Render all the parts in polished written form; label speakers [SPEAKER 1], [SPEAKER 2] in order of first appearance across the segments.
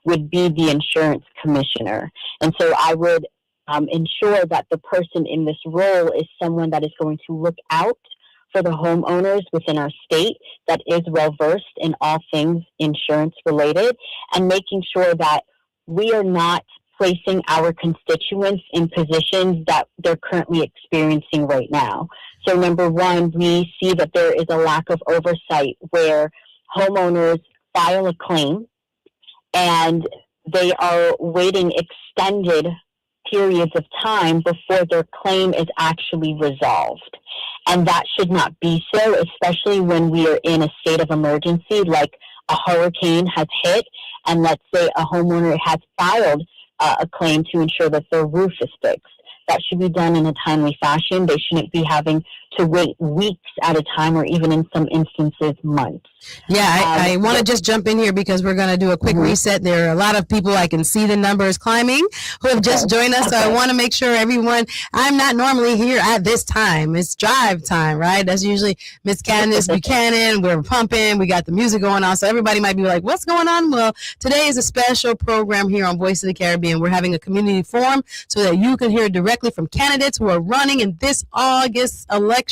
[SPEAKER 1] would be the insurance commissioner. And so I would ensure that the person in this role is someone that is going to look out for the homeowners within our state, that is well versed in all things insurance related, and making sure that we are not placing our constituents in positions that they're currently experiencing right now. So number one, we see that there is a lack of oversight where homeowners file a claim and they are waiting extended periods of time before their claim is actually resolved. And that should not be so, especially when we are in a state of emergency, like a hurricane has hit, and let's say a homeowner has filed a claim to ensure that their roof is fixed. That should be done in a timely fashion. They shouldn't be having to wait weeks at a time, or even in some instances, months.
[SPEAKER 2] Yeah, I want to just jump in here because we're going to do a quick reset. There are a lot of people, I can see the numbers climbing, who have just joined us. So I want to make sure everyone, I'm not normally here at this time. It's drive time, right? That's usually Miss Candace Buchanan. We're pumping. We got the music going on. So everybody might be like, what's going on? Well, today is a special program here on Voice of the Caribbean. We're having a community forum so that you can hear directly from candidates who are running in this August election.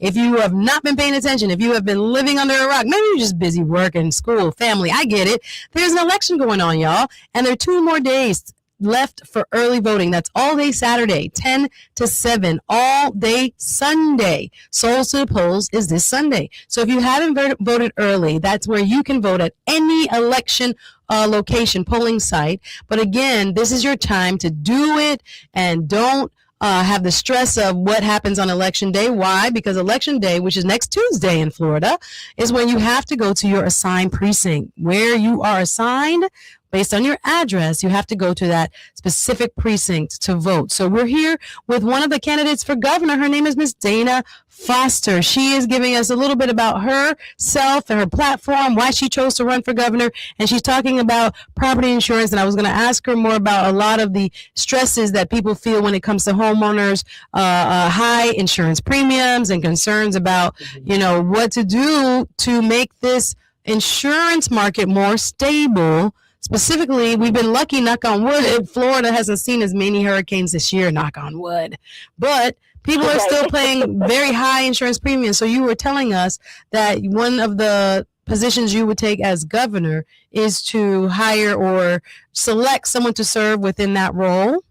[SPEAKER 2] If you have not been paying attention, if you have been living under a rock, maybe you're just busy working, school, family, I get it. There's an election going on, y'all, and there are 2 more days left for early voting. That's all day Saturday, 10 to 7, all day Sunday. Souls to the polls is this Sunday. So if you haven't voted early, that's where you can vote at any election location, polling site. But again, this is your time to do it, and don't have the stress of what happens on election day. Why? Because election day, which is next Tuesday in Florida, is when you have to go to your assigned precinct. Where you are assigned, based on your address, you have to go to that specific precinct to vote. So we're here with one of the candidates for governor. Her name is Miss Dana Foster. She is giving us a little bit about herself and her platform, why she chose to run for governor, and she's talking about property insurance. And I was going to ask her more about a lot of the stresses that people feel when it comes to homeowners, high insurance premiums, and concerns about, what to do to make this insurance market more stable. Specifically, we've been lucky, knock on wood. Florida hasn't seen as many hurricanes this year, knock on wood. But people are still paying very high insurance premiums. So you were telling us that one of the positions you would take as governor is to hire or select someone to serve within that role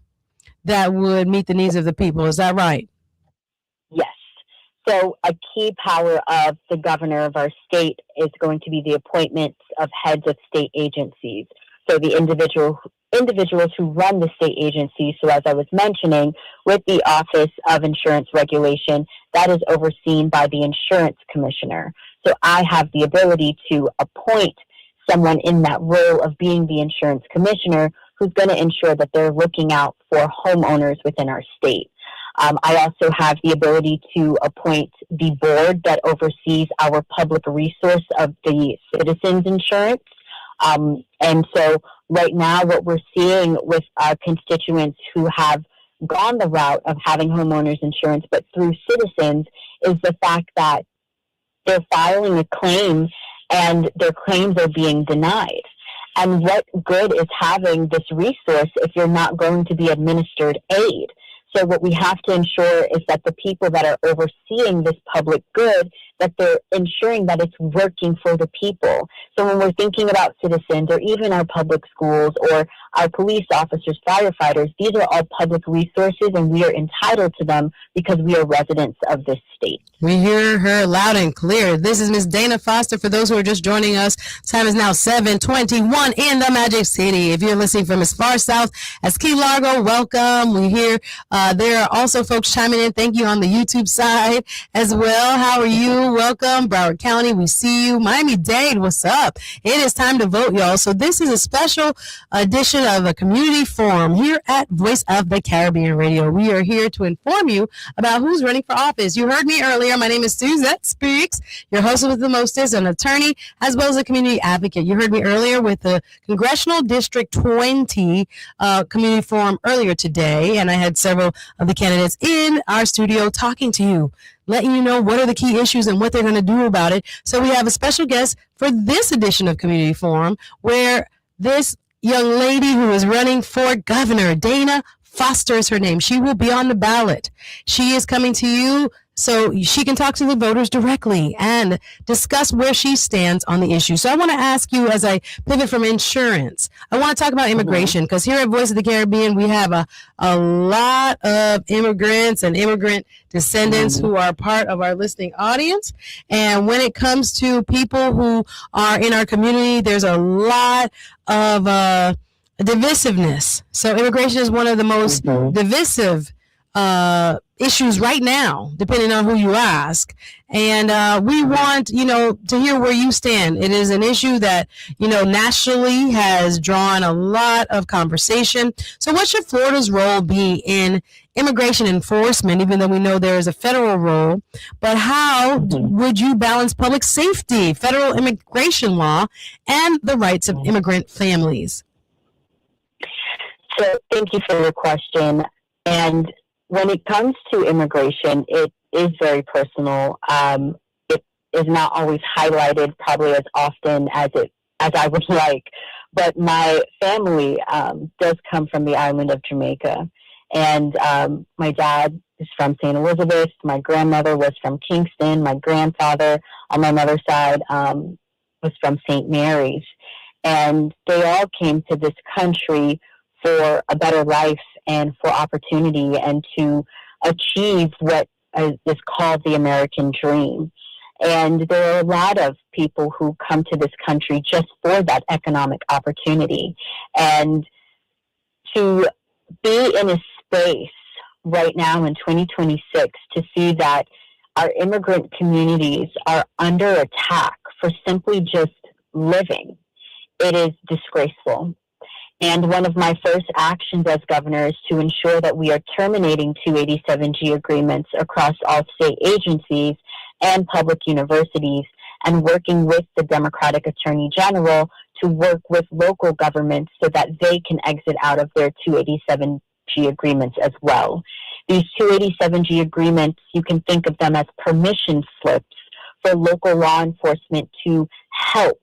[SPEAKER 2] that would meet the needs of the people. Is that right?
[SPEAKER 1] Yes. So a key power of the governor of our state is going to be the appointments of heads of state agencies. So the individuals who run the state agency. So as I was mentioning, with the Office of Insurance Regulation, that is overseen by the insurance commissioner. So I have the ability to appoint someone in that role of being the insurance commissioner who's going to ensure that they're looking out for homeowners within our state. I also have the ability to appoint the board that oversees our public resource of the citizens insurance. And so right now what we're seeing with our constituents who have gone the route of having homeowners insurance, but through citizens, is the fact that they're filing a claim and their claims are being denied. And what good is having this resource if you're not going to be administered aid? So what we have to ensure is that the people that are overseeing this public good, that they're ensuring that it's working for the people. So when we're thinking about citizens, or even our public schools, or our police officers, firefighters, these are all public resources, and we are entitled to them because we are residents of this state.
[SPEAKER 2] We hear her loud and clear. This is Miss Dana Foster. For those who are just joining us, time is now 7:21 in the Magic City. If you're listening from as far south as Key Largo, welcome. We hear there are also folks chiming in. Thank you on the YouTube side as well. How are you? Welcome. Broward County, we see you. Miami-Dade, what's up? It is time to vote, y'all. So this is a special edition of a community forum here at Voice of the Caribbean Radio. We are here to inform you about who's running for office. You heard me earlier. My name is Suzette Speaks, your host with the mostest, an attorney as well as a community advocate. You heard me earlier with the Congressional District 20 community forum earlier today, and I had several of the candidates in our studio talking to you, letting you know what are the key issues and what they're going to do about it. So we have a special guest for this edition of Community Forum, where this young lady who is running for governor. Dana Foster is her name. She will be on the ballot. She is coming to you so she can talk to the voters directly and discuss where she stands on the issue. So I want to ask you, as I pivot from insurance, I want to talk about immigration, because here at Voice of the Caribbean, we have a lot of immigrants and immigrant descendants who are part of our listening audience. And when it comes to people who are in our community, there's a lot of divisiveness. So immigration is one of the most divisive issues right now, depending on who you ask. And we want, to hear where you stand. It is an issue that, nationally has drawn a lot of conversation. So what should Florida's role be in immigration enforcement, even though we know there is a federal role? But how would you balance public safety, federal immigration law, and the rights of immigrant families?
[SPEAKER 1] So thank you for your question. And when it comes to immigration, it is very personal. It is not always highlighted probably as often as I would like. But my family does come from the island of Jamaica. And my dad is from St. Elizabeth. My grandmother was from Kingston. My grandfather on my mother's side was from St. Mary's. And they all came to this country for a better life and for opportunity and to achieve what is called the American dream. And there are a lot of people who come to this country just for that economic opportunity. And to be in a space right now in 2026 to see that our immigrant communities are under attack for simply just living, it is disgraceful. And one of my first actions as governor is to ensure that we are terminating 287G agreements across all state agencies and public universities, and working with the Democratic Attorney General to work with local governments so that they can exit out of their 287G agreements as well. These 287G agreements, you can think of them as permission slips for local law enforcement to help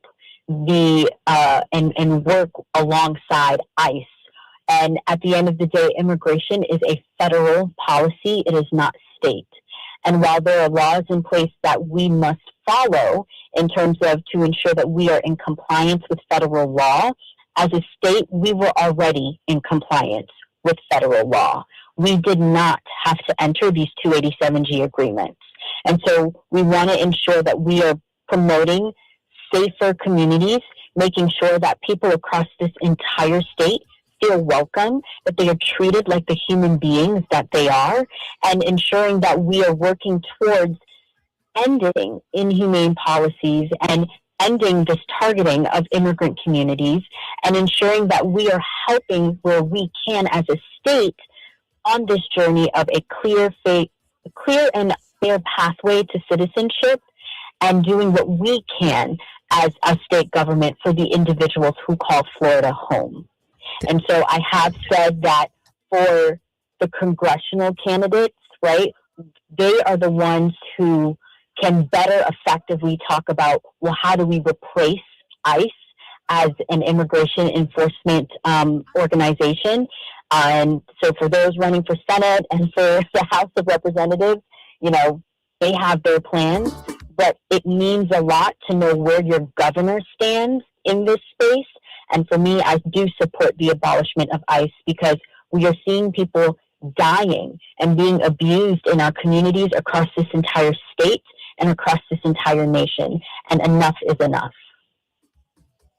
[SPEAKER 1] and work alongside ICE. And at the end of the day, immigration is a federal policy. It is not state. And while there are laws in place that we must follow in terms of to ensure that we are in compliance with federal law, as a state, we were already in compliance with federal law. We did not have to enter these 287G agreements. And so we want to ensure that we are promoting safer communities, making sure that people across this entire state feel welcome, that they are treated like the human beings that they are, and ensuring that we are working towards ending inhumane policies and ending this targeting of immigrant communities, and ensuring that we are helping where we can as a state on this journey of a clear and fair pathway to citizenship, and doing what we can as a state government for the individuals who call Florida home. And so I have said that for the congressional candidates, right, they are the ones who can better effectively talk about, well, how do we replace ICE as an immigration enforcement organization? And so for those running for Senate and for the House of Representatives, they have their plans. But it means a lot to know where your governor stands in this space. And for me, I do support the abolishment of ICE because we are seeing people dying and being abused in our communities across this entire state and across this entire nation. And enough is enough.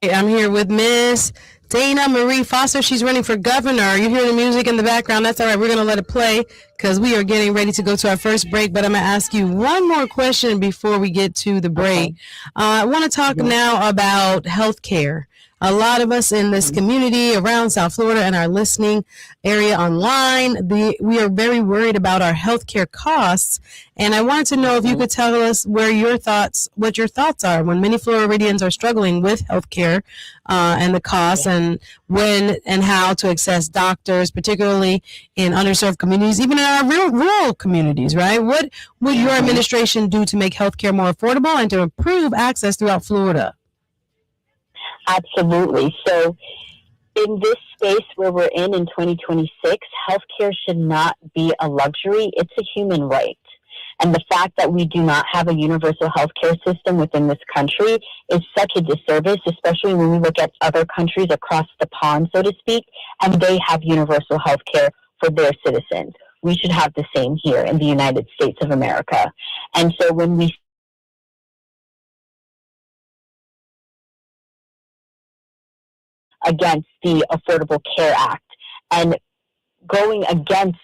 [SPEAKER 2] I'm here with Miss Dana Marie Foster. She's running for governor. You hear the music in the background. That's all right. We're going to let it play because we are getting ready to go to our first break. But I'm going to ask you one more question before we get to the break. I want to talk now about health care. A lot of us in this community around South Florida and our listening area online, we are very worried about our healthcare costs. And I wanted to know if you could tell us what your thoughts are when many Floridians are struggling with healthcare and the costs, and when and how to access doctors, particularly in underserved communities, even in our rural communities, right? What would your administration do to make healthcare more affordable and to improve access throughout Florida?
[SPEAKER 1] Absolutely. So in this space where we're in 2026, healthcare should not be a luxury. It's a human right. And the fact that we do not have a universal healthcare system within this country is such a disservice, especially when we look at other countries across the pond, so to speak, and they have universal healthcare for their citizens. We should have the same here in the United States of America. And so when we against the Affordable Care Act and going against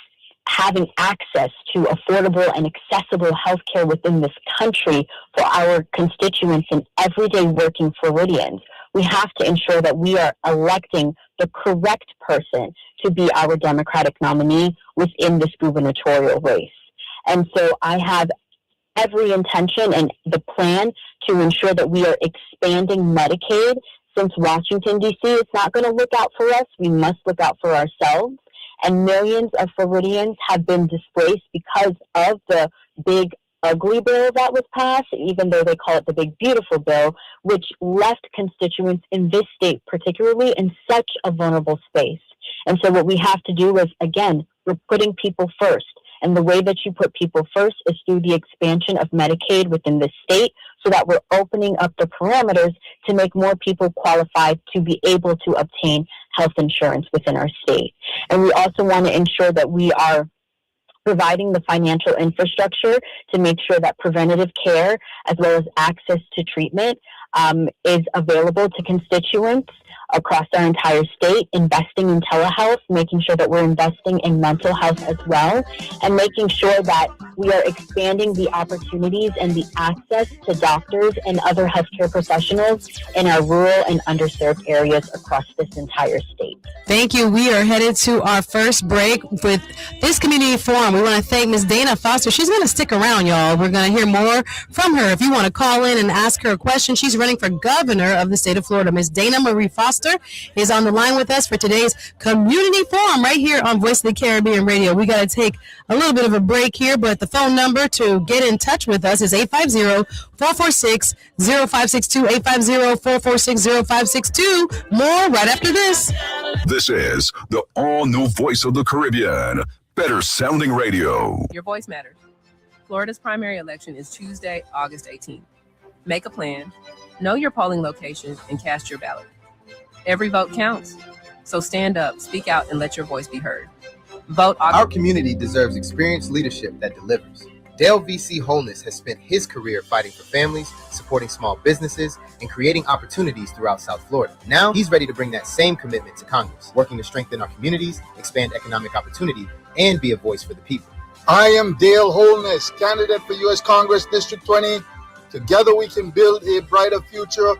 [SPEAKER 1] having access to affordable and accessible healthcare within this country for our constituents and everyday working Floridians, we have to ensure that we are electing the correct person to be our Democratic nominee within this gubernatorial race. And so I have every intention and the plan to ensure that we are expanding Medicaid. Since Washington, D.C. is not going to look out for us, we must look out for ourselves. And millions of Floridians have been displaced because of the big ugly bill that was passed, even though they call it the big beautiful bill, which left constituents in this state particularly in such a vulnerable space. And so what we have to do is, again, we're putting people first. And the way that you put people first is through the expansion of Medicaid within the state so that we're opening up the parameters to make more people qualified to be able to obtain health insurance within our state. And we also want to ensure that we are providing the financial infrastructure to make sure that preventative care as well as access to treatment is available to constituents across our entire state, investing in telehealth, making sure that we're investing in mental health as well, and making sure that we are expanding the opportunities and the access to doctors and other healthcare professionals in our rural and underserved areas across this entire state.
[SPEAKER 2] Thank you. We are headed to our first break with this community forum. We want to thank Ms. Dana Foster. She's going to stick around, y'all. We're going to hear more from her. If you want to call in and ask her a question, she's running for governor of the state of Florida. Ms. Dana Marie Foster is on the line with us for today's community forum right here on Voice of the Caribbean Radio. We got to take a little bit of a break here, but the phone number to get in touch with us is 850-446-0562, 850-446-0562. More right after this.
[SPEAKER 3] This is the all-new Voice of the Caribbean. Better sounding radio.
[SPEAKER 4] Your voice matters. Florida's primary election is Tuesday, August 18th. Make a plan, know your polling location, and cast your ballot. Every vote counts. So stand up, speak out, and let your voice be heard. Vote August.
[SPEAKER 5] Our community deserves experienced leadership that delivers. Dale VC Wholeness has spent his career fighting for families, supporting small businesses, and creating opportunities throughout South Florida. Now, he's ready to bring that same commitment to Congress, working to strengthen our communities, expand economic opportunity, and be a voice for the people.
[SPEAKER 6] I am Dale Wholeness, candidate for U.S. Congress District 20. Together we can build a brighter future,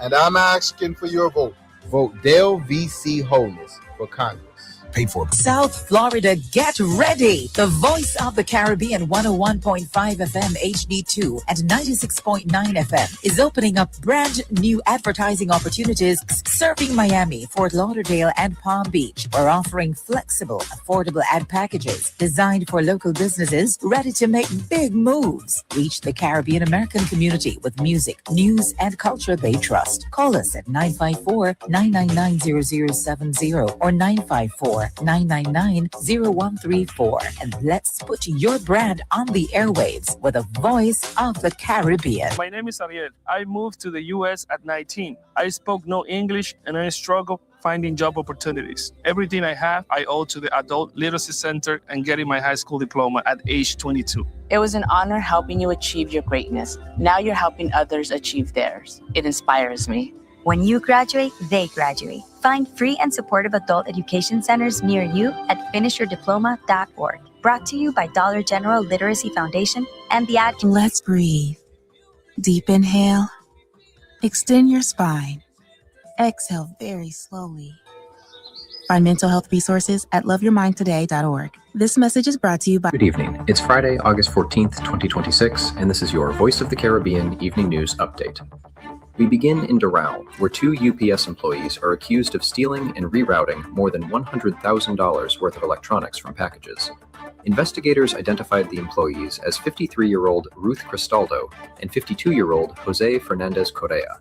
[SPEAKER 6] and I'm asking for your vote.
[SPEAKER 5] Vote Dale VC Wholeness for Congress.
[SPEAKER 3] Paid for.
[SPEAKER 7] South Florida, get ready. The Voice of the Caribbean 101.5 FM HD2 and 96.9 FM is opening up brand new advertising opportunities serving Miami, Fort Lauderdale, and Palm Beach. We're offering flexible, affordable ad packages designed for local businesses ready to make big moves. Reach the Caribbean American community with music, news, and culture they trust. Call us at 954-999-0070 or 954-999-0134, and let's put your brand on the airwaves with a Voice of the Caribbean.
[SPEAKER 8] My name is Ariel. I moved to the U.S. at 19. I spoke no English and I struggled finding job opportunities. Everything I have, I owe to the Adult Literacy Center and getting my high school diploma at age 22.
[SPEAKER 9] It was an honor helping you achieve your greatness. Now you're helping others achieve theirs. It inspires me.
[SPEAKER 10] When you graduate, they graduate. Find free and supportive adult education centers near you at finishyourdiploma.org. Brought to you by Dollar General Literacy Foundation and the Ad.
[SPEAKER 11] Let's breathe. Deep inhale. Extend your spine. Exhale very slowly. Find mental health resources at loveyourmindtoday.org. This message is brought to you by...
[SPEAKER 12] Good evening. It's Friday, August 14th, 2026, and this is your Voice of the Caribbean Evening News Update. We begin in Doral, where two UPS employees are accused of stealing and rerouting more than $100,000 worth of electronics from packages. Investigators identified the employees as 53-year-old Ruth Cristaldo and 52-year-old Jose Fernandez Correa.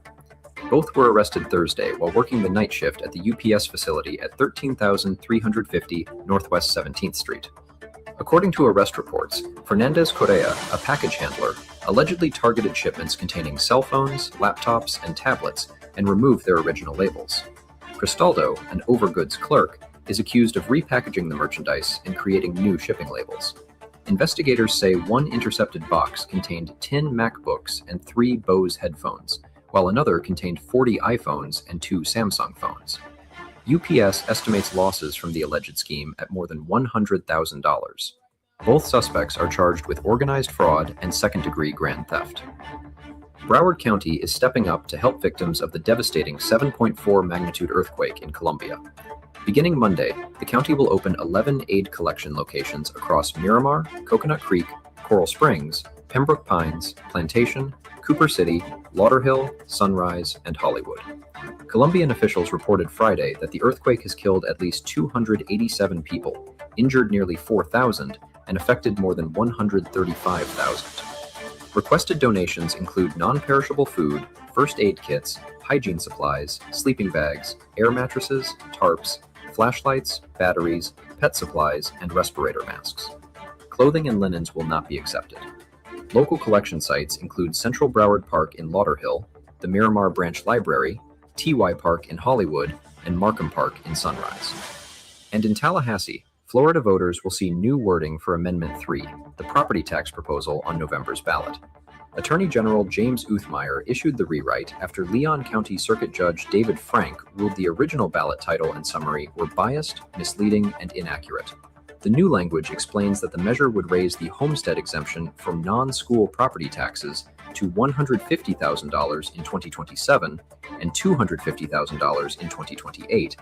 [SPEAKER 12] Both were arrested Thursday while working the night shift at the UPS facility at 13,350 Northwest 17th Street. According to arrest reports, Fernandez Correa, a package handler, allegedly targeted shipments containing cell phones, laptops, and tablets and removed their original labels. Cristaldo, an overgoods clerk, is accused of repackaging the merchandise and creating new shipping labels. Investigators say one intercepted box contained 10 MacBooks and 3 Bose headphones, while another contained 40 iPhones and 2 Samsung phones. UPS estimates losses from the alleged scheme at more than $100,000. Both suspects are charged with organized fraud and second-degree grand theft. Broward County is stepping up to help victims of the devastating 7.4 magnitude earthquake in Columbia. Beginning Monday, the county will open 11 aid collection locations across Miramar, Coconut Creek, Coral Springs, Pembroke Pines, Plantation, Cooper City, Lauderhill, Sunrise, and Hollywood. Colombian officials reported Friday that the earthquake has killed at least 287 people, injured nearly 4,000, and affected more than 135,000. Requested donations include non-perishable food, first aid kits, hygiene supplies, sleeping bags, air mattresses, tarps, flashlights, batteries, pet supplies, and respirator masks. Clothing and linens will not be accepted. Local collection sites include Central Broward Park in Lauderhill, the Miramar Branch Library, TY Park in Hollywood, and Markham Park in Sunrise. And in Tallahassee, Florida voters will see new wording for Amendment 3, the property tax proposal on November's ballot. Attorney General James Uthmeyer issued the rewrite after Leon County Circuit Judge David Frank ruled the original ballot title and summary were biased, misleading, and inaccurate. The new language explains that the measure would raise the homestead exemption from non-school property taxes to $150,000 in 2027 and $250,000 in 2028,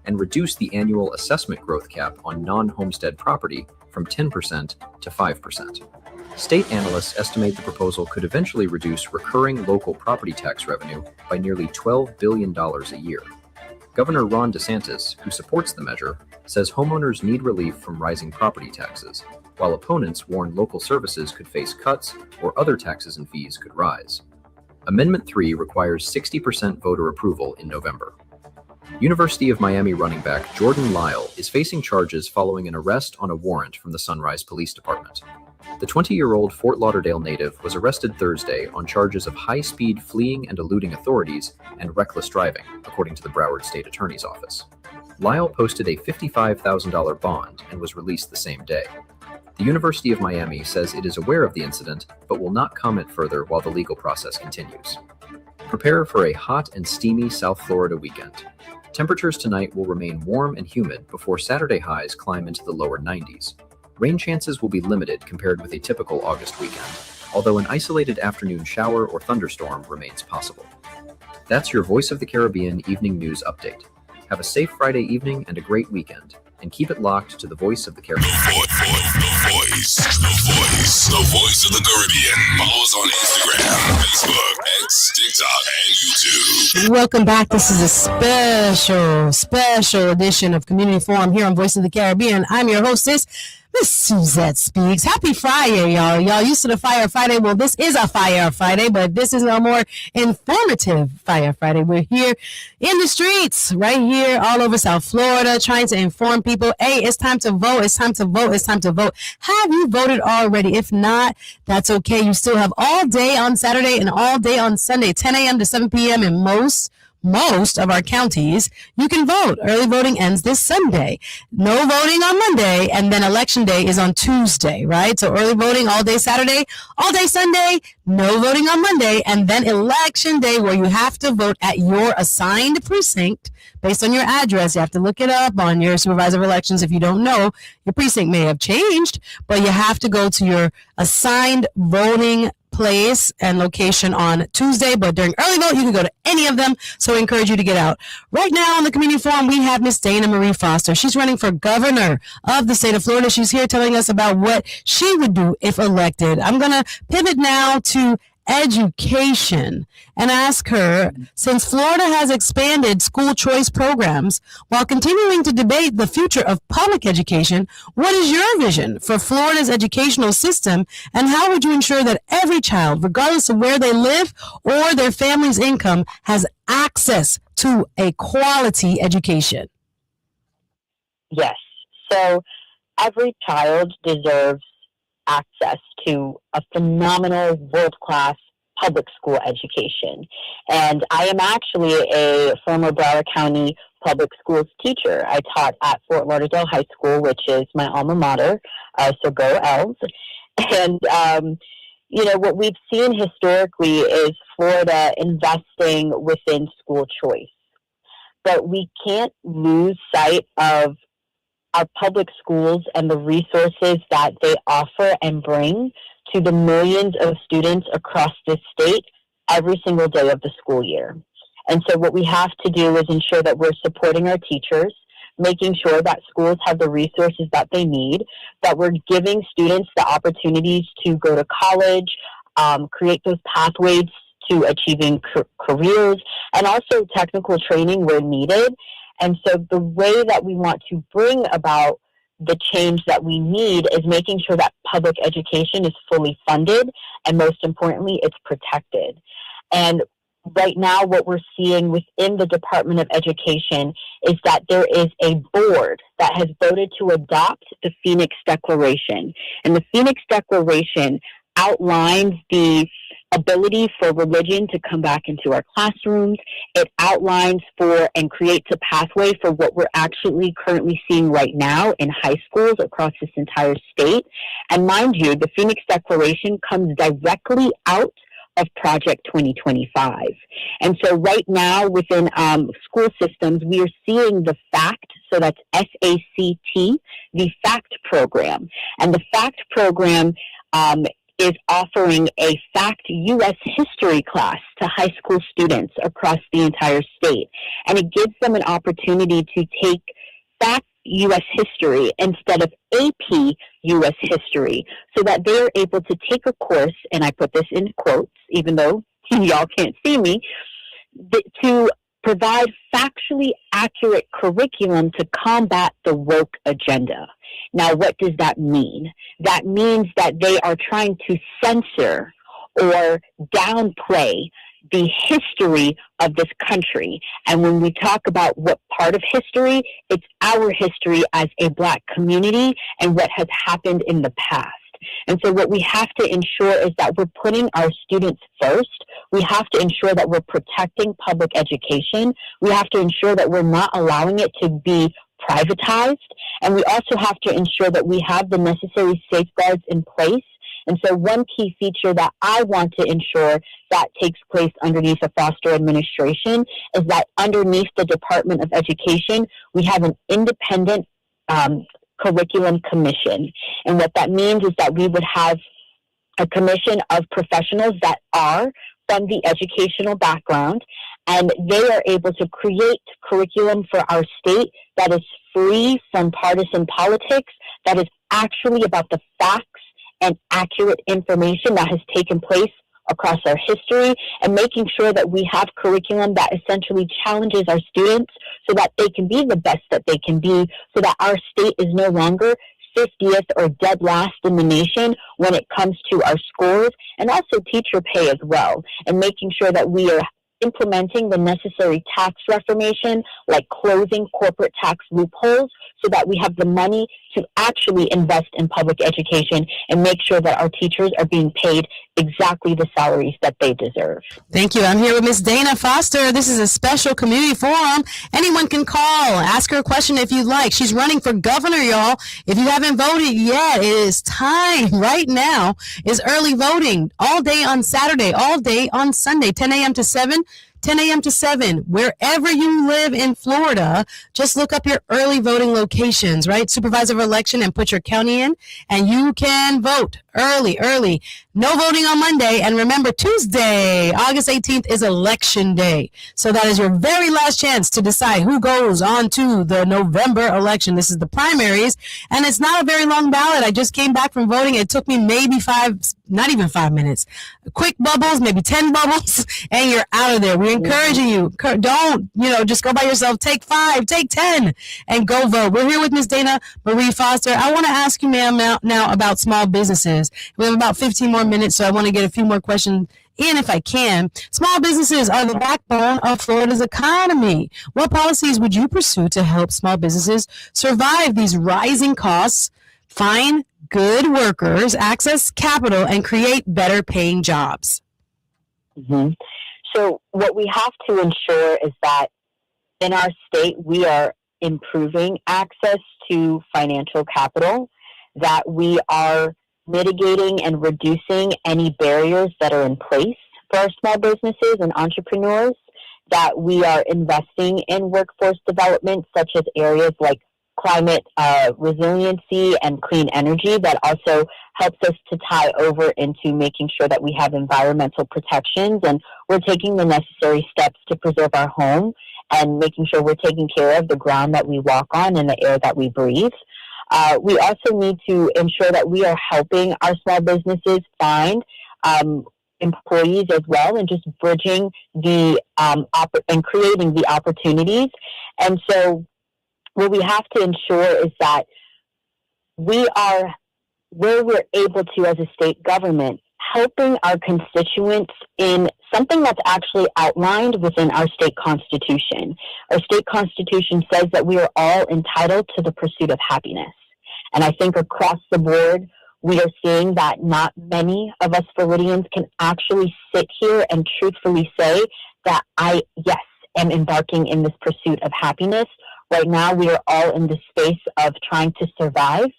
[SPEAKER 12] and reduce the annual assessment growth cap on non-homestead property from 10% to 5%. State analysts estimate the proposal could eventually reduce recurring local property tax revenue by nearly $12 billion a year. Governor Ron DeSantis, who supports the measure, says homeowners need relief from rising property taxes, while opponents warn local services could face cuts or other taxes and fees could rise. Amendment 3 requires 60% voter approval in November. University of Miami running back Jordan Lyle is facing charges following an arrest on a warrant from the Sunrise Police Department. The 20-year-old Fort Lauderdale native was arrested Thursday on charges of high-speed fleeing and eluding authorities and reckless driving, according to the Broward State Attorney's Office. Lyle posted a $55,000 bond and was released the same day. The University of Miami says it is aware of the incident, but will not comment further while the legal process continues. Prepare for a hot and steamy South Florida weekend. Temperatures tonight will remain warm and humid before Saturday highs climb into the lower 90s. Rain chances will be limited compared with a typical August weekend, although an isolated afternoon shower or thunderstorm remains possible. That's your Voice of the Caribbean evening news update. Have a safe Friday evening and a great weekend, and keep it locked to the Voice of the Caribbean.
[SPEAKER 3] The voice of the Caribbean. Follow us on Instagram, Facebook, X, TikTok, and YouTube.
[SPEAKER 2] Welcome back. This is a special edition of Community Forum here on Voice of the Caribbean. I'm your hostess, Miss Suzette Speaks. Happy Friday, y'all. Y'all used to the Fire Friday. Well, this is a Fire Friday, but this is a more informative Fire Friday. We're here in the streets, right here, all over South Florida, trying to inform people, hey, it's time to vote. It's time to vote. It's time to vote. Have you voted already? If not, that's okay. You still have all day on Saturday and all day on Sunday, 10 a.m. to 7 p.m. in most of our counties. You can vote. Early voting ends this Sunday. No voting on Monday, and then election day is on Tuesday, right? So early voting all day Saturday, all day Sunday, no voting on Monday, and then election day where you have to vote at your assigned precinct based on your address. You have to look it up on your supervisor of elections. If you don't know, your precinct may have changed, but you have to go to your assigned voting place and location on Tuesday, but during early vote, you can go to any of them. So I encourage you to get out. Right now on the Community Forum, we have Miss Dana Marie Foster. She's running for governor of the state of Florida. She's here telling us about what she would do if elected. I'm going to pivot now to education and ask her, since Florida has expanded school choice programs while continuing to debate the future of public education, what is your vision for Florida's educational system, and how would you ensure that every child, regardless of where they live or their family's income, has access to a quality education?
[SPEAKER 1] Yes. So every child deserves access to a phenomenal world-class public school education. And I am actually a former Broward County public schools teacher. I taught at Fort Lauderdale High School, which is my alma mater, so go Elves. And, what we've seen historically is Florida investing within school choice. But we can't lose sight of our public schools and the resources that they offer and bring to the millions of students across this state every single day of the school year. And so what we have to do is ensure that we're supporting our teachers, making sure that schools have the resources that they need, that we're giving students the opportunities to go to college, create those pathways to achieving careers, and also technical training where needed. And so the way that we want to bring about the change that we need is making sure that public education is fully funded, and most importantly, it's protected. And right now, what we're seeing within the Department of Education is that there is a board that has voted to adopt the Phoenix Declaration. And the Phoenix Declaration outlines the ability for religion to come back into our classrooms. It outlines for and creates a pathway for what we're actually currently seeing right now in high schools across this entire state. And mind you, the Phoenix Declaration comes directly out of Project 2025. And so right now within school systems, we are seeing the FACT, so that's FACT, the FACT program. And the FACT program is offering a FACT U.S. history class to high school students across the entire state. And it gives them an opportunity to take FACT U.S. history instead of AP U.S. history, so that they're able to take a course, and I put this in quotes, even though y'all can't see me, to provide factually accurate curriculum to combat the woke agenda. Now, what does that mean? That means that they are trying to censor or downplay the history of this country. And when we talk about what part of history, it's our history as a Black community and what has happened in the past. And so what we have to ensure is that we're putting our students first. We have to ensure that we're protecting public education. We have to ensure that we're not allowing it to be privatized. And we also have to ensure that we have the necessary safeguards in place. And so one key feature that I want to ensure that takes place underneath a Foster administration is that underneath the Department of Education, we have an independent curriculum commission. And what that means is that we would have a commission of professionals that are from the educational background, and they are able to create curriculum for our state that is free from partisan politics, that is actually about the facts and accurate information that has taken place across our history, and making sure that we have curriculum that essentially challenges our students so that they can be the best that they can be, so that our state is no longer 50th or dead last in the nation when it comes to our scores, and also teacher pay as well, and making sure that we are implementing the necessary tax reformation, like closing corporate tax loopholes, so that we have the money to actually invest in public education and make sure that our teachers are being paid exactly the salaries that they deserve.
[SPEAKER 2] Thank you. I'm here with Ms. Dana Foster. This is a special community forum. Anyone can call, ask her a question if you'd like. She's running for governor, y'all. If you haven't voted yet, it is time. Right now is early voting all day on Saturday, all day on Sunday, 10 a.m. to 7. 10 a.m. to 7, wherever you live in Florida, just look up your early voting locations, right? Supervisor of election, and put your county in, and you can vote early. No voting on Monday. And remember, Tuesday, August 18th is election day. So that is your very last chance to decide who goes on to the November election. This is the primaries, and it's not a very long ballot. I just came back from voting. It took me maybe not even 5 minutes. Quick bubbles, maybe 10 bubbles, and you're out of there. We're encouraging you. Don't, just go by yourself. Take 5, take 10, and go vote. We're here with Ms. Dana Marie Foster. I want to ask you, ma'am, now about small businesses. We have about 15 more minutes, so I want to get a few more questions in if I can. Small businesses are the backbone of Florida's economy. What policies would you pursue to help small businesses survive these rising costs, find good workers, access capital, and create better paying jobs?
[SPEAKER 1] Mm-hmm. So what we have to ensure is that in our state, we are improving access to financial capital, that we are mitigating and reducing any barriers that are in place for our small businesses and entrepreneurs, that we are investing in workforce development, such as areas like climate resiliency and clean energy, that also helps us to tie over into making sure that we have environmental protections and we're taking the necessary steps to preserve our home and making sure we're taking care of the ground that we walk on and the air that we breathe. We also need to ensure that we are helping our small businesses find employees as well, and just bridging the and creating the opportunities. And so what we have to ensure is that we are, where we're able to as a state government, helping our constituents in something that's actually outlined within our state constitution. Our state constitution says that we are all entitled to the pursuit of happiness. And I think across the board, we are seeing that not many of us Floridians can actually sit here and truthfully say that I, yes, am embarking in this pursuit of happiness. Right now, we are all in the space of trying to survive,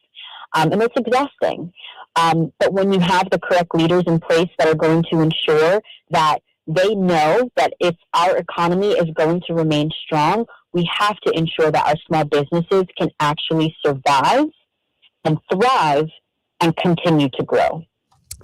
[SPEAKER 1] and it's exhausting. But when you have the correct leaders in place that are going to ensure that they know that if our economy is going to remain strong, we have to ensure that our small businesses can actually survive and thrive and continue to grow.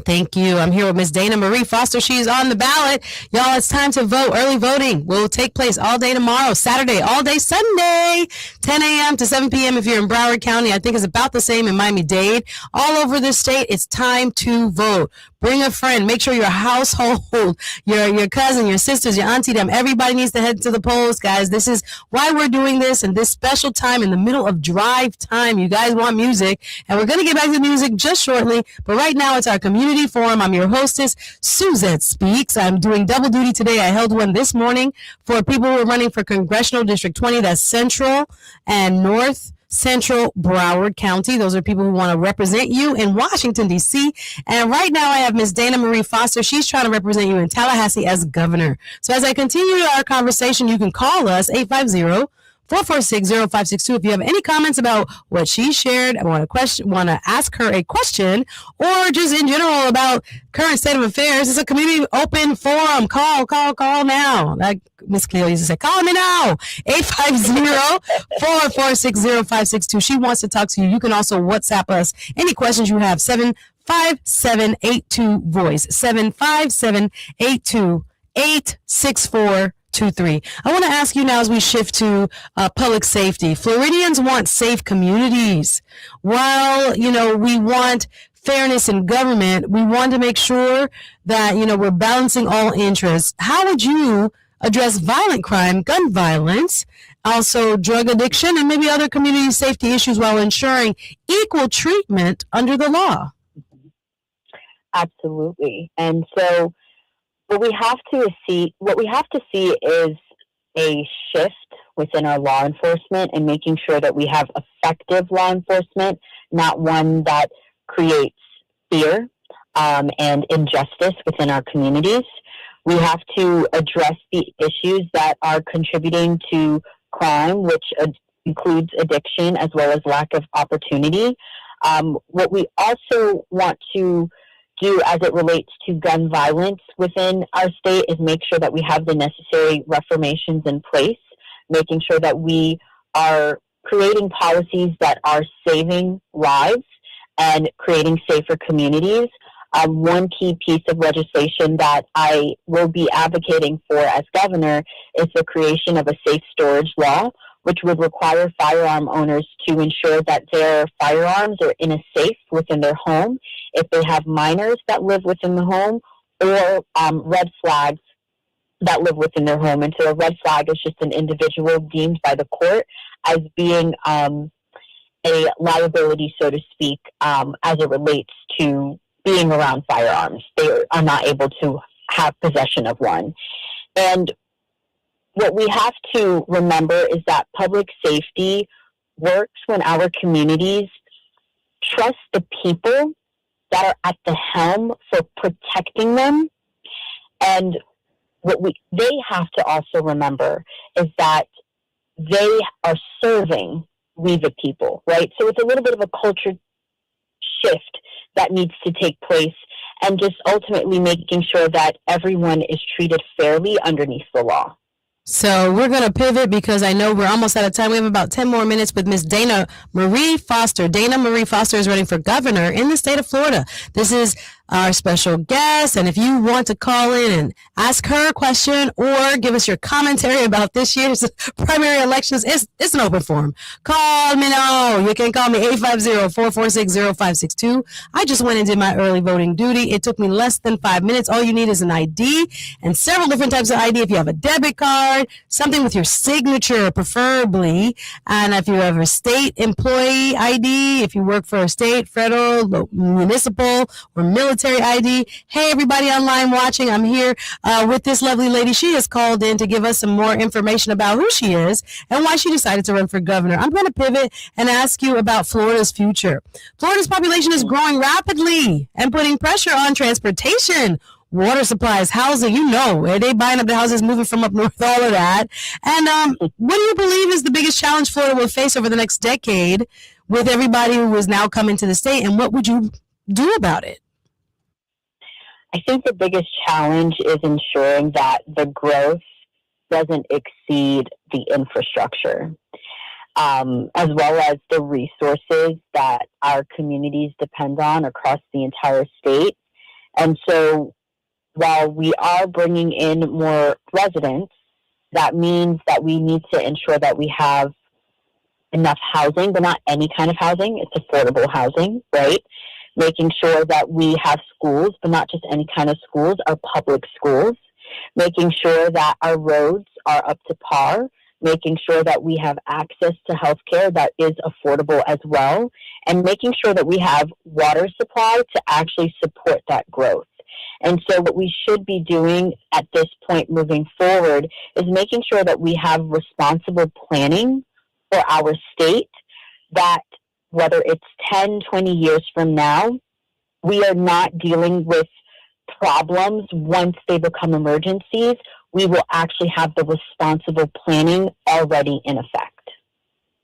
[SPEAKER 2] Thank you. I'm here with Ms. Dana Marie Foster. She's on the ballot. Y'all, it's time to vote. Early voting will take place all day tomorrow, Saturday, all day Sunday, 10 a.m. to 7 p.m. if you're in Broward County. I think it's about the same in Miami-Dade. All over the state, it's time to vote. Bring a friend. Make sure your household, your cousin, your sisters, your auntie, them, everybody needs to head to the polls, guys. This is why we're doing this, and this special time in the middle of drive time. You guys want music, and we're going to get back to music just shortly. But right now, it's our community forum. I'm your hostess, Suzette Speaks. I'm doing double duty today. I held one this morning for people who are running for Congressional District 20. That's Central and North Central Broward County. Those are people who want to represent you in Washington, D.C. And right now I have Ms. Dana Marie Foster. She's trying to represent you in Tallahassee as governor. So as I continue our conversation, you can call us 850-446-0562 if you have any comments about what she shared, I want to ask her a question, or just in general about current state of affairs. It's a community open forum. Call now. Like Miss Cleo used to say, call me now. 850-446-0562. She wants to talk to you. You can also WhatsApp us any questions you have. 75782-VOICE. 75782-86423. I want to ask you now as we shift to public safety. Floridians want safe communities. While, we want fairness in government, we want to make sure that, we're balancing all interests. How would you address violent crime, gun violence, also drug addiction, and maybe other community safety issues while ensuring equal treatment under the law?
[SPEAKER 1] Absolutely. And so what we have to see is a shift within our law enforcement and making sure that we have effective law enforcement, not one that creates fear and injustice within our communities. We have to address the issues that are contributing to crime, which includes addiction as well as lack of opportunity. What we also want to do as it relates to gun violence within our state is make sure that we have the necessary reformations in place, making sure that we are creating policies that are saving lives and creating safer communities. One key piece of legislation that I will be advocating for as governor is the creation of a safe storage law, which would require firearm owners to ensure that their firearms are in a safe within their home, if they have minors that live within the home, or red flags that live within their home. And so a red flag is just an individual deemed by the court as being a liability, so to speak, as it relates to being around firearms. They are not able to have possession of one. And what we have to remember is that public safety works when our communities trust the people that are at the helm for protecting them. And what they have to also remember is that they are serving we the people, right? So it's a little bit of a culture shift that needs to take place, and just ultimately making sure that everyone is treated fairly underneath the law.
[SPEAKER 2] So we're going to pivot because I know we're almost out of time. We have about 10 more minutes with Miss Dana Marie Foster. Dana Marie Foster is running for governor in the state of Florida. This is our special guest. And if you want to call in and ask her a question or give us your commentary about this year's primary elections, it's an open forum. Call me now. You can call me 850-446-0562. I just went and did my early voting duty. It took me less than 5 minutes. All you need is an ID and several different types of ID. If you have a debit card, something with your signature preferably, and if you have a state employee ID, if you work for a state, federal, municipal, or military ID. Hey, everybody online watching, I'm here with this lovely lady. She has called in to give us some more information about who she is and why she decided to run for governor. I'm going to pivot and ask you about Florida's future. Florida's population is growing rapidly and putting pressure on transportation, water supplies, housing. They buying up the houses, moving from up north, all of that. And what do you believe is the biggest challenge Florida will face over the next decade with everybody who is now coming to the state, and what would you do about it?
[SPEAKER 1] I think the biggest challenge is ensuring that the growth doesn't exceed the infrastructure, as well as the resources that our communities depend on across the entire state. And so while we are bringing in more residents, that means that we need to ensure that we have enough housing, but not any kind of housing. It's affordable housing, right? Making sure that we have schools, but not just any kind of schools, our public schools. Making sure that our roads are up to par. Making sure that we have access to healthcare that is affordable as well. And making sure that we have water supply to actually support that growth. And so what we should be doing at this point moving forward is making sure that we have responsible planning for our state, that whether it's 10, 20 years from now, we are not dealing with problems once they become emergencies. We will actually have the responsible planning already in effect.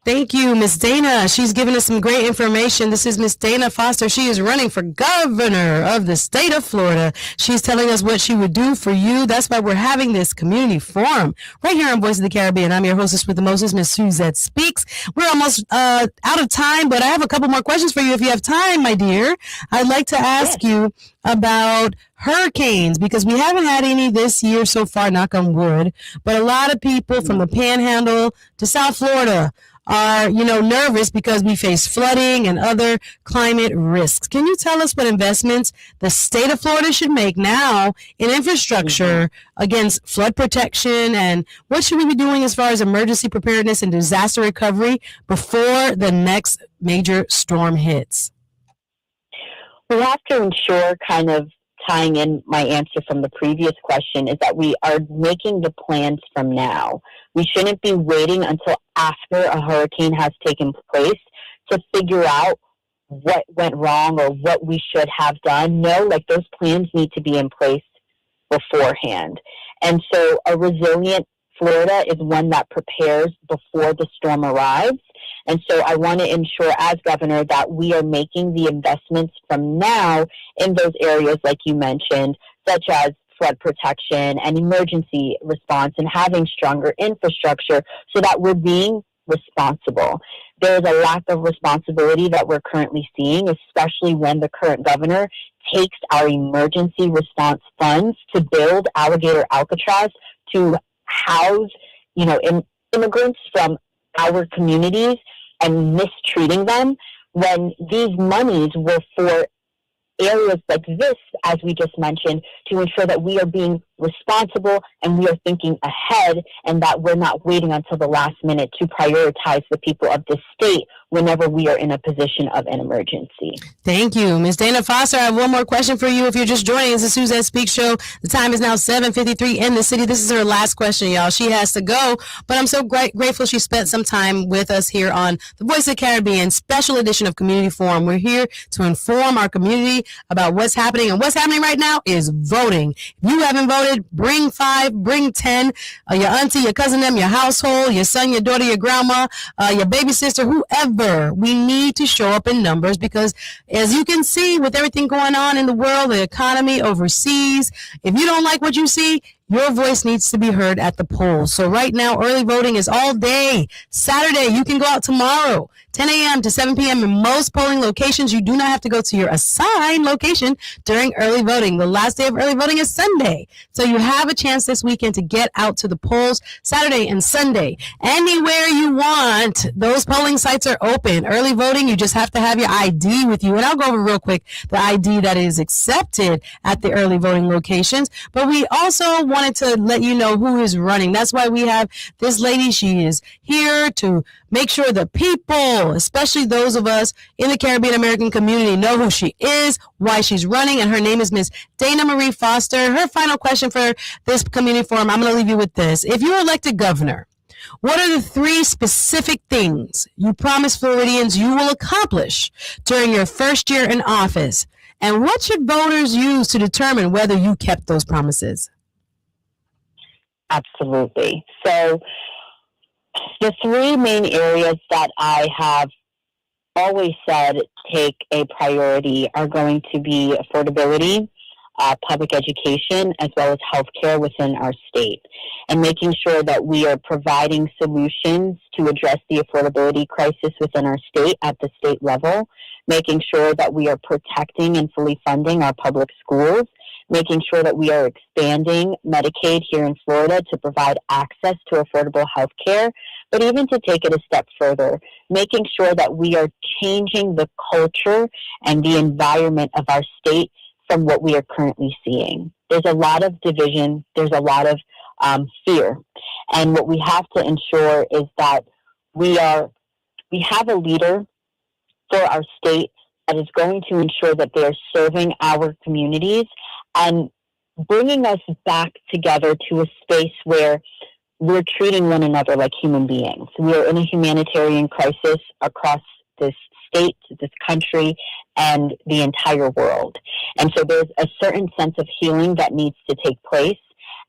[SPEAKER 2] Thank you, Miss Dana. She's given us some great information. This is Miss Dana Foster. She is running for governor of the state of Florida. She's telling us what she would do for you. That's why we're having this community forum right here on Voice of the Caribbean. I'm your hostess with the Moses, Miss Suzette Speaks. We're almost out of time, but I have a couple more questions for you if you have time, my dear. I'd like to ask you about hurricanes, because we haven't had any this year so far, knock on wood, but a lot of people from the Panhandle to South Florida are, nervous because we face flooding and other climate risks. Can you tell us what investments the state of Florida should make now in infrastructure against flood protection, and what should we be doing as far as emergency preparedness and disaster recovery before the next major storm hits?
[SPEAKER 1] We have to ensure, kind of tying in my answer from the previous question, is that we are making the plans from now. We shouldn't be waiting until after a hurricane has taken place to figure out what went wrong or what we should have done. No, those plans need to be in place beforehand. And so a resilient Florida is one that prepares before the storm arrives. And so I want to ensure as governor that we are making the investments from now in those areas like you mentioned, such as flood protection and emergency response, and having stronger infrastructure so that we're being responsible. There is a lack of responsibility that we're currently seeing, especially when the current governor takes our emergency response funds to build Alligator Alcatraz to house, immigrants from our communities and mistreating them when these monies were for areas like this, as we just mentioned, to ensure that we are being responsible and we are thinking ahead and that we're not waiting until the last minute to prioritize the people of this state whenever we are in a position of an emergency.
[SPEAKER 2] Thank you. Ms. Dana Foster, I have one more question for you. If you're just joining, it's the Suzette Speaks Show. The time is now 7:53 in the city. This is her last question, y'all. She has to go, but I'm so grateful she spent some time with us here on the Voice of the Caribbean special edition of Community Forum. We're here to inform our community about what's happening, and what's happening right now is voting. If you haven't voted, bring 5, bring 10, your auntie, your cousin, them, your household, your son, your daughter, your grandma, your baby sister, whoever. We need to show up in numbers because, as you can see, with everything going on in the world, the economy, overseas, if you don't like what you see, your voice needs to be heard at the polls. So right now, early voting is all day. Saturday, you can go out tomorrow, 10 a.m. to 7 p.m. in most polling locations. You do not have to go to your assigned location during early voting. The last day of early voting is Sunday. So you have a chance this weekend to get out to the polls Saturday and Sunday. Anywhere you want, those polling sites are open. Early voting, you just have to have your ID with you. And I'll go over real quick the ID that is accepted at the early voting locations. But we also wanted to let you know who is running. That's why we have this lady. She is here to make sure the people, especially those of us in the Caribbean American community, know who she is, why she's running, and her name is Miss Dana Marie Foster. Her final question for this community forum, I'm going to leave you with this. If you're elected governor, what are the 3 specific things you promise Floridians you will accomplish during your first year in office? And what should voters use to determine whether you kept those promises?
[SPEAKER 1] Absolutely. So the 3 main areas that I have always said take a priority are going to be affordability, public education, as well as healthcare within our state, and making sure that we are providing solutions to address the affordability crisis within our state at the state level, making sure that we are protecting and fully funding our public schools, making sure that we are expanding Medicaid here in Florida to provide access to affordable health care, but even to take it a step further, making sure that we are changing the culture and the environment of our state from what we are currently seeing. There's a lot of division, there's a lot of fear, and what we have to ensure is that we have a leader for our state that is going to ensure that they are serving our communities and bringing us back together to a space where we're treating one another like human beings. We are in a humanitarian crisis across this state, this country, and the entire world. And so there's a certain sense of healing that needs to take place.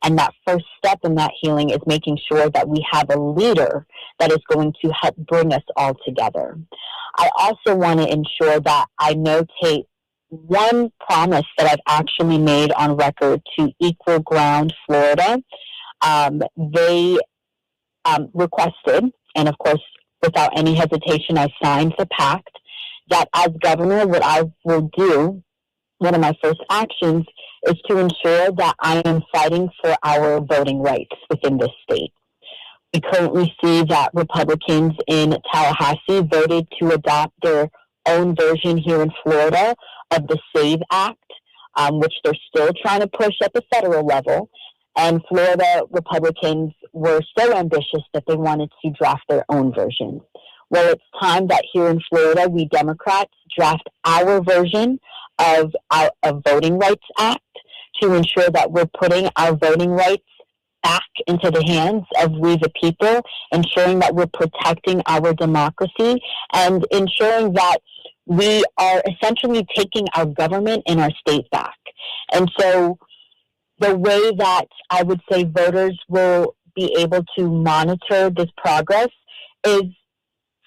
[SPEAKER 1] And that first step in that healing is making sure that we have a leader that is going to help bring us all together. I also want to ensure that I notate one promise that I've actually made on record to Equal Ground Florida. They requested, and of course, without any hesitation, I signed the pact that as governor, what I will do, one of my first actions, is to ensure that I am fighting for our voting rights within this state. We currently see that Republicans in Tallahassee voted to adopt their own version here in Florida of the SAVE Act, which they're still trying to push at the federal level. And Florida Republicans were so ambitious that they wanted to draft their own version. Well, it's time that here in Florida, we Democrats draft our version of a Voting Rights Act to ensure that we're putting our voting rights back into the hands of we the people, ensuring that we're protecting our democracy and ensuring that we are essentially taking our government and our state back. And so the way that I would say voters will be able to monitor this progress is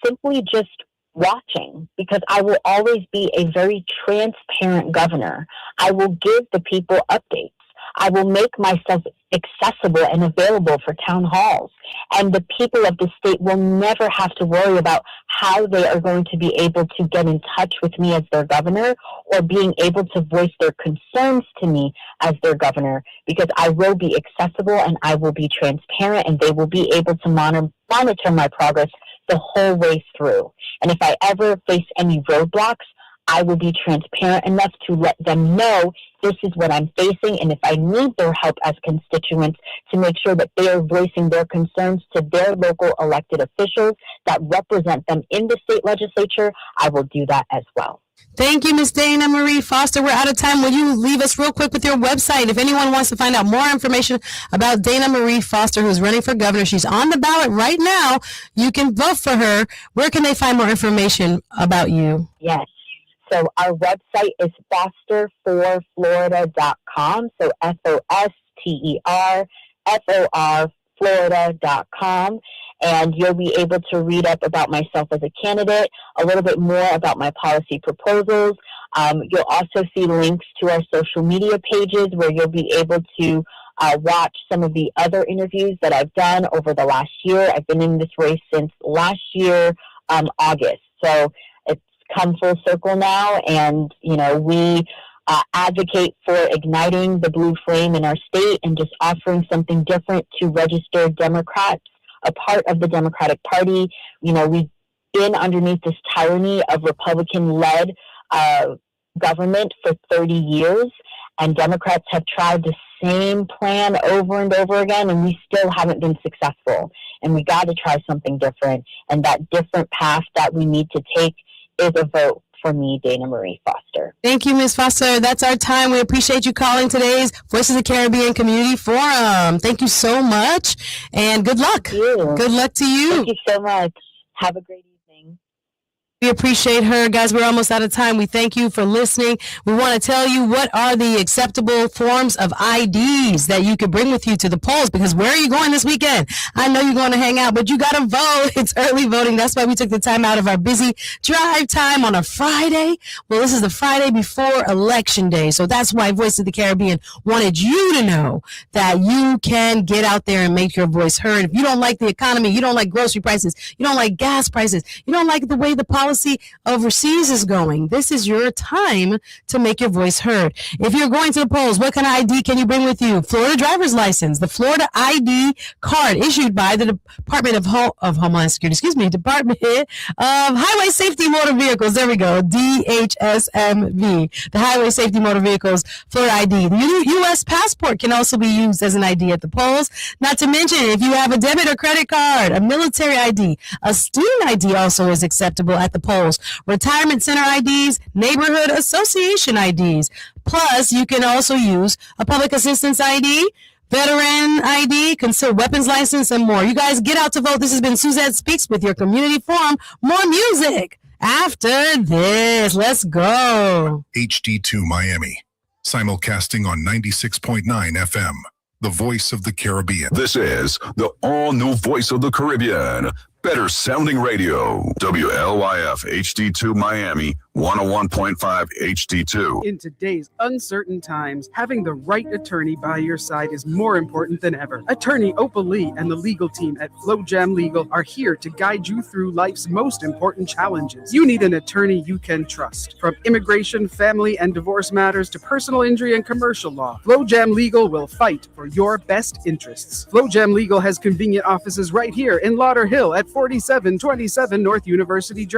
[SPEAKER 1] simply just watching, because I will always be a very transparent governor. I will give the people updates. I will make myself accessible and available for town halls. And the people of the state will never have to worry about how they are going to be able to get in touch with me as their governor or being able to voice their concerns to me as their governor, because I will be accessible and I will be transparent and they will be able to monitor my progress the whole way through. And if I ever face any roadblocks, I will be transparent enough to let them know this is what I'm facing, and if I need their help as constituents to make sure that they are voicing their concerns to their local elected officials that represent them in the state legislature, I will do that as well.
[SPEAKER 2] Thank you, Ms. Dana Marie Foster. We're out of time. Will you leave us real quick with your website? If anyone wants to find out more information about Dana Marie Foster, who's running for governor, she's on the ballot right now. You can vote for her. Where can they find more information about you?
[SPEAKER 1] Yes. So our website is fosterforflorida.com. So FOSTER Florida.com. And you'll be able to read up about myself as a candidate, a little bit more about my policy proposals. You'll also see links to our social media pages where you'll be able to watch some of the other interviews that I've done over the last year. I've been in this race since last year, August. So it's come full circle now. And, you know, we advocate for igniting the blue flame in our state and just offering something different to registered Democrats, a part of the Democratic Party. You know, we've been underneath this tyranny of Republican-led government for 30 years, and Democrats have tried the same plan over and over again, and we still haven't been successful. And we got to try something different, and that different path that we need to take is a vote for me, Dana Marie Foster.
[SPEAKER 2] Thank you, Ms. Foster. That's our time. We appreciate you calling today's Voices of the Caribbean Community Forum. Thank you so much, and good luck.
[SPEAKER 1] Thank you.
[SPEAKER 2] Good luck to you.
[SPEAKER 1] Thank you so much. Have a great evening.
[SPEAKER 2] We appreciate her. Guys, we're almost out of time. We thank you for listening. We want to tell you what are the acceptable forms of IDs that you could bring with you to the polls, because where are you going this weekend? I know you're going to hang out, but you got to vote. It's early voting. That's why we took the time out of our busy drive time on a Friday. Well, this is the Friday before Election Day. So that's why Voice of the Caribbean wanted you to know that you can get out there and make your voice heard. If you don't like the economy, you don't like grocery prices, you don't like gas prices, you don't like the way the policy overseas is going, this is your time to make your voice heard. If you're going to the polls, what kind of ID can you bring with you? Florida driver's license, the Florida ID card issued by the Department of Homeland Security, Department of Highway Safety Motor Vehicles. There we go, DHSMV, the Highway Safety Motor Vehicles Florida ID. The U.S. passport can also be used as an ID at the polls. Not to mention, if you have a debit or credit card, a military ID, a student ID also is acceptable at the polls. Retirement center IDs, neighborhood association IDs. Plus, you can also use a public assistance ID, veteran ID, concealed weapons license, and more. You guys get out to vote. This has been Suzette Speaks with your community forum. More music after this. Let's go.
[SPEAKER 13] HD2 Miami, simulcasting on 96.9 FM. The Voice of the Caribbean.
[SPEAKER 3] This is the all-new Voice of the Caribbean. Better sounding radio. WLYF HD2 Miami, 101.5 HD2.
[SPEAKER 14] In today's uncertain times, having the right attorney by your side is more important than ever. Attorney Opal Lee and the legal team at FlowJam Legal are here to guide you through life's most important challenges. You need an attorney you can trust. From immigration, family, and divorce matters to personal injury and commercial law, FlowJam Legal will fight for your best interests. FlowJam Legal has convenient offices right here in Lauderhill at 4727 North University Drive.